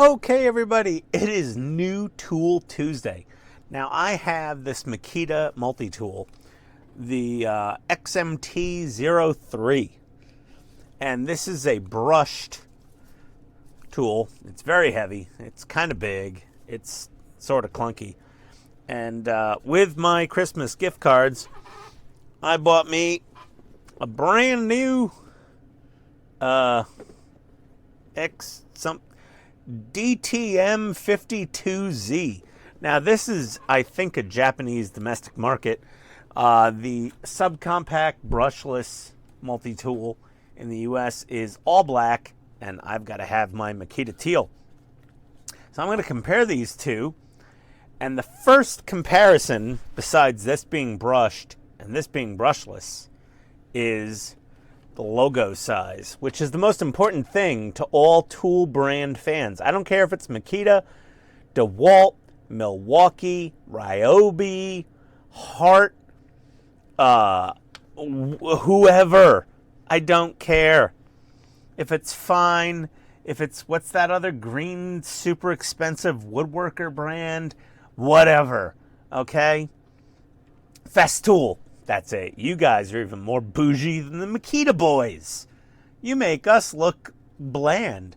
Okay, everybody, it is New Tool Tuesday. Now, I have this Makita multi-tool, the XMT03, and this is a brushed tool. It's very heavy. It's kind of big. It's sort of clunky. And with my Christmas gift cards, I bought me a brand new DTM52Z. Now this is, I think, a Japanese domestic market. The subcompact brushless multi-tool in the US is all black, and I've got to have my Makita teal. So I'm going to compare these two, and the first comparison, besides this being brushed and this being brushless, is the logo size, which is the most important thing to all tool brand fans. I don't care if it's Makita, DeWalt, Milwaukee, Ryobi, Hart, whoever. I don't care. If it's fine, if it's, what's that other green, super expensive woodworker brand? Whatever, okay? Festool. That's it. You guys are even more bougie than the Makita boys. You make us look bland.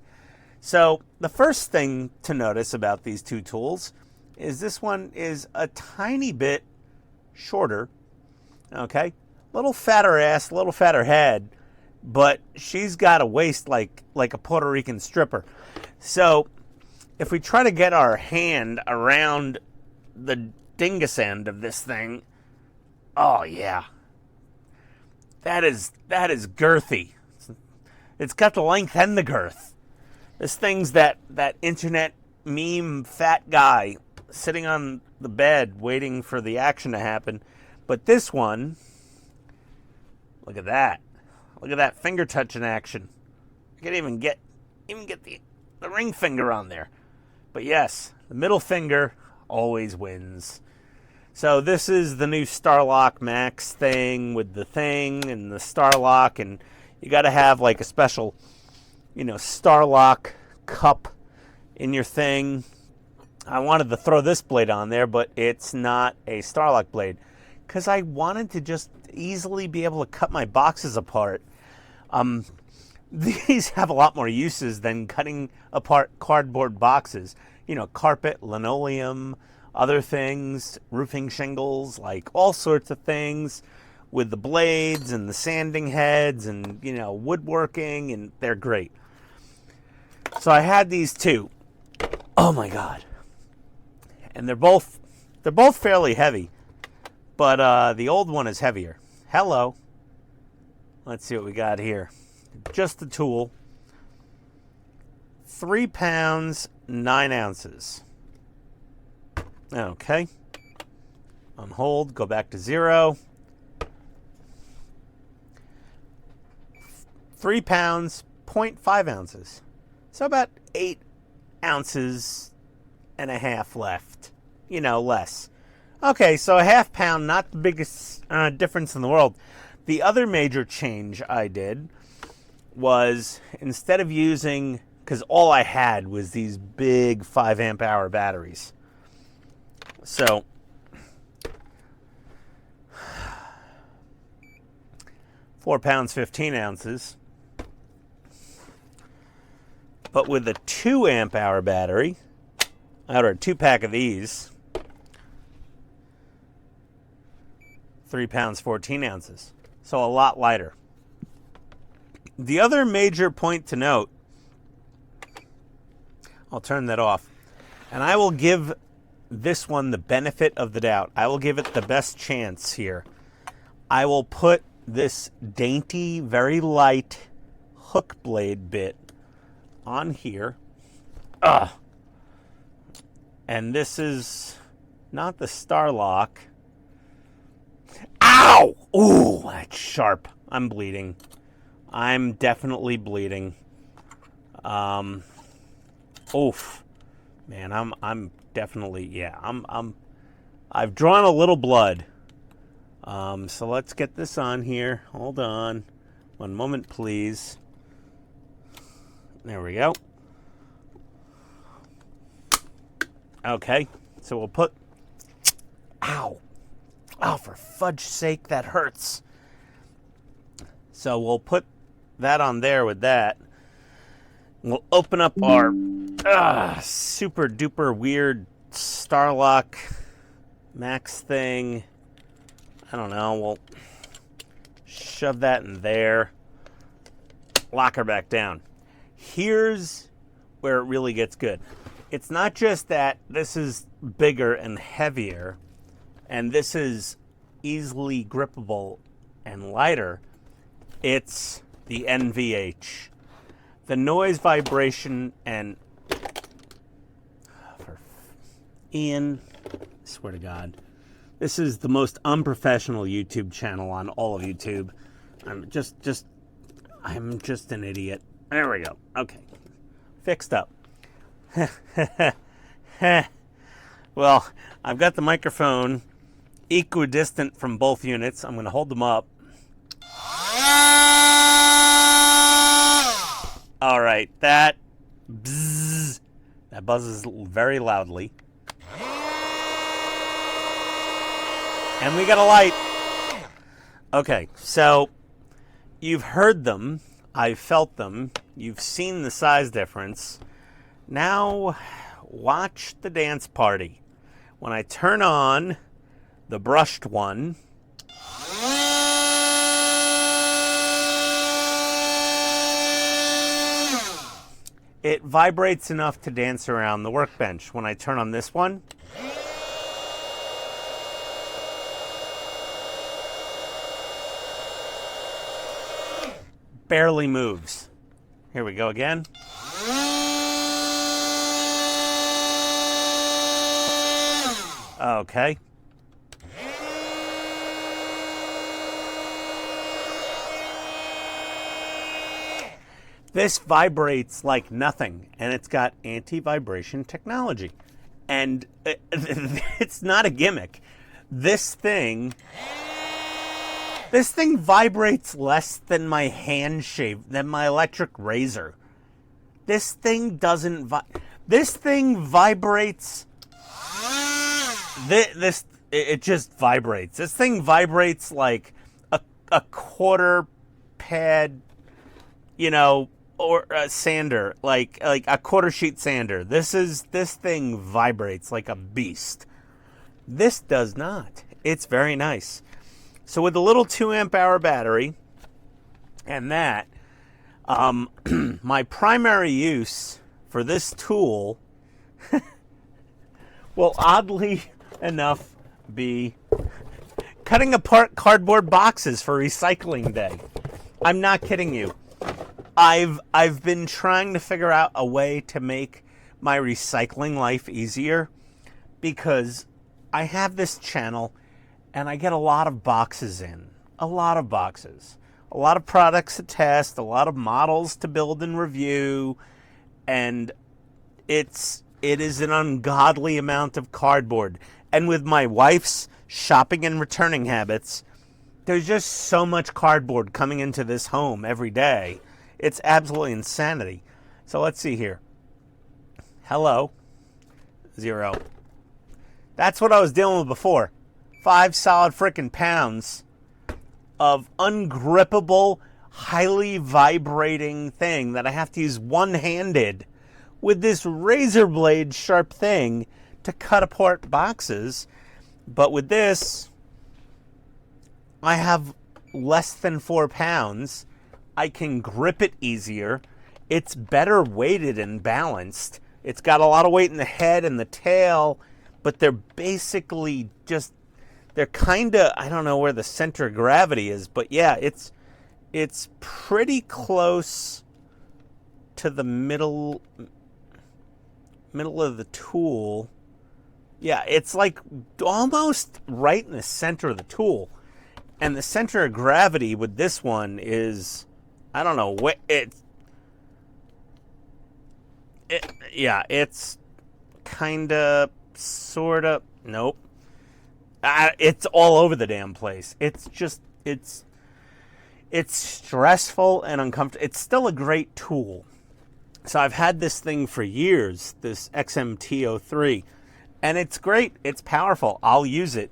So the first thing to notice about these two tools is this one is a tiny bit shorter. Okay? Little fatter ass, little fatter head, but she's got a waist like a Puerto Rican stripper. So if we try to get our hand around the dingus end of this thing, oh yeah, that is girthy. It's got the length and the girth. This thing's that internet meme fat guy sitting on the bed waiting for the action to happen. But this one, look at that. Look at that finger touching action. I can't even get the ring finger on there. But yes, the middle finger always wins. So this is the new Starlock Max thing with the thing and the Starlock, and you got to have like a special, Starlock cup in your thing. I wanted to throw this blade on there, but it's not a Starlock blade because I wanted to just easily be able to cut my boxes apart. These have a lot more uses than cutting apart cardboard boxes. Carpet, linoleum, other things, roofing shingles, like all sorts of things with the blades and the sanding heads and, woodworking, and they're great. So I had these two. Oh my God. And they're both fairly heavy, but the old one is heavier. Hello. Let's see what we got here. Just the tool. 3 pounds, 9 ounces. Okay. On hold, go back to 0. 3 pounds, 0.5 ounces. So about 8 ounces and a half left. Less. Okay, so a half pound, not the biggest difference in the world. The other major change I did was, instead of using, because all I had was these big 5 amp hour batteries. So, 4 pounds, 15 ounces. But with a 2 amp hour battery, I ordered a 2-pack of these. 3 pounds, 14 ounces. So a lot lighter. The other major point to note, I'll turn that off, and I will give this one the benefit of the doubt. I will give it the best chance here. I will put this dainty, very light hook blade bit on here. And this is not the Starlock. Ow! Ooh, that's sharp. I'm bleeding. I'm definitely bleeding. Oof. Man, I'm definitely, yeah, I've drawn a little blood. So let's get this on here. Hold on. One moment, please. There we go. Okay, so we'll put, ow, oh, for fudge's sake, that hurts. So we'll put that on there with that. We'll open up our super duper weird Starlock Max thing. I don't know, we'll shove that in there. Lock her back down. Here's where it really gets good. It's not just that this is bigger and heavier, and this is easily grippable and lighter. It's the NVH. The noise, vibration, and... Ian, I swear to God. This is the most unprofessional YouTube channel on all of YouTube. I'm just an idiot. There we go. Okay. Fixed up. Well, I've got the microphone equidistant from both units. I'm going to hold them up. All right, that buzzes very loudly. And we got a light. Okay, so you've heard them, I've felt them, you've seen the size difference. Now watch the dance party. When I turn on the brushed one, it vibrates enough to dance around the workbench. When I turn on this one, barely moves. Here we go again. Okay. This vibrates like nothing, and it's got anti-vibration technology. And it's not a gimmick. This thing vibrates less than my hand shave, than my electric razor. This thing doesn't this thing vibrates. It just vibrates. This thing vibrates like a quarter pad, or a sander, like a quarter sheet sander. This thing vibrates like a beast. This does not. It's very nice. So with a little 2 amp hour battery and that, my primary use for this tool will oddly enough be cutting apart cardboard boxes for recycling day. I'm not kidding you. I've been trying to figure out a way to make my recycling life easier because I have this channel and I get a lot of boxes in. A lot of boxes. A lot of products to test, a lot of models to build and review, and it is an ungodly amount of cardboard. And with my wife's shopping and returning habits, there's just so much cardboard coming into this home every day. It's absolutely insanity. So let's see here. Hello. 0. That's what I was dealing with before. 5 solid frickin' pounds of ungrippable, highly vibrating thing that I have to use one-handed with this razor blade sharp thing to cut apart boxes. But with this, I have less than 4 pounds. I can grip it easier. It's better weighted and balanced. It's got a lot of weight in the head and the tail, but they're basically just, they're kind of, I don't know where the center of gravity is, but yeah, it's pretty close to the middle of the tool. Yeah, it's like almost right in the center of the tool. And the center of gravity with this one is, I don't know, it's kind of, sort of, nope. It's all over the damn place. It's just, it's stressful and uncomfortable. It's still a great tool. So I've had this thing for years, this XMT03, And it's great. It's powerful. I'll use it.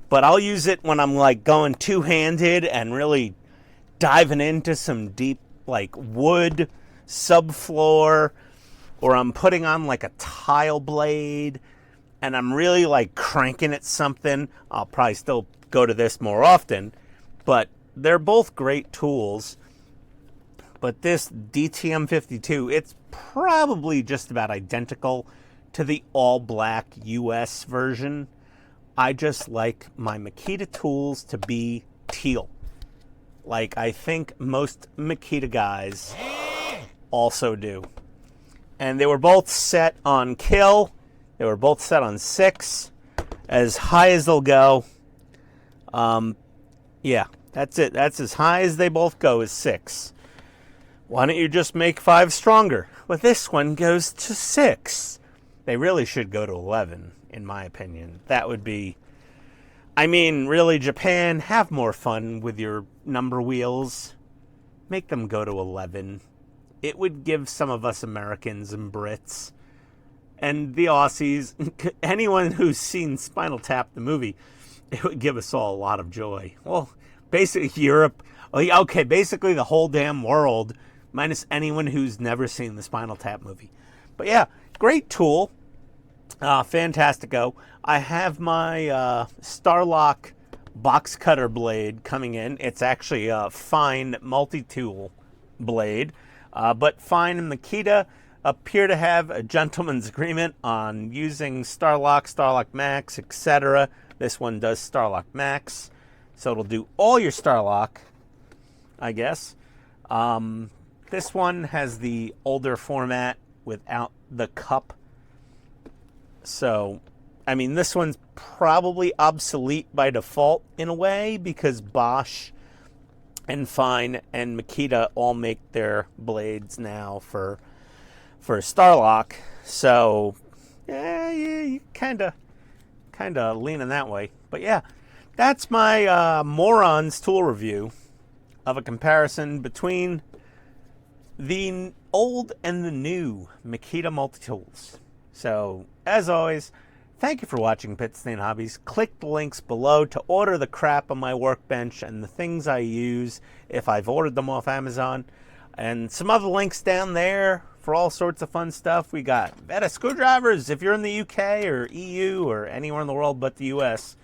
But I'll use it when I'm like going two-handed and really diving into some deep like wood subfloor, or I'm putting on like a tile blade and I'm really like cranking at something. I'll probably still go to this more often, but they're both great tools. But this DTM52, it's probably just about identical to the all-black US version. I just like my Makita tools to be teal. Like I think most Makita guys also do. And they were both set on kill. They were both set on 6. As high as they'll go. Yeah, that's it. That's as high as they both go, is 6. Why don't you just make 5 stronger? Well, this one goes to 6. They really should go to 11, in my opinion. That would be... I mean, really, Japan, have more fun with your number wheels. Make them go to 11. It would give some of us Americans and Brits and the Aussies, anyone who's seen Spinal Tap, the movie, it would give us all a lot of joy. Well, basically Europe, okay, basically the whole damn world, minus anyone who's never seen the Spinal Tap movie. But yeah, great tool. Fantastico. I have my Starlock box cutter blade coming in. It's actually a fine multi-tool blade. But Fine and Makita appear to have a gentleman's agreement on using Starlock, Starlock Max, etc. This one does Starlock Max, so it'll do all your Starlock, I guess. This one has the older format without the cup. So, I mean, this one's probably obsolete by default in a way because Bosch and Fine and Makita all make their blades now for Starlock. So, yeah, you kind of leaning that way. But yeah, that's my morons tool review of a comparison between the old and the new Makita multi-tools. So, as always, thank you for watching Pit Stain Hobbies. Click the links below to order the crap on my workbench and the things I use if I've ordered them off Amazon. And some other links down there for all sorts of fun stuff. We got Veta screwdrivers if you're in the UK or EU or anywhere in the world but the US.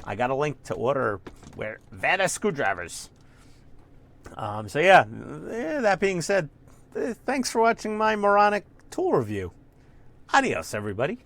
I got a link to order Veta screwdrivers. So yeah, that being said, thanks for watching my moronic tool review. Adios, everybody.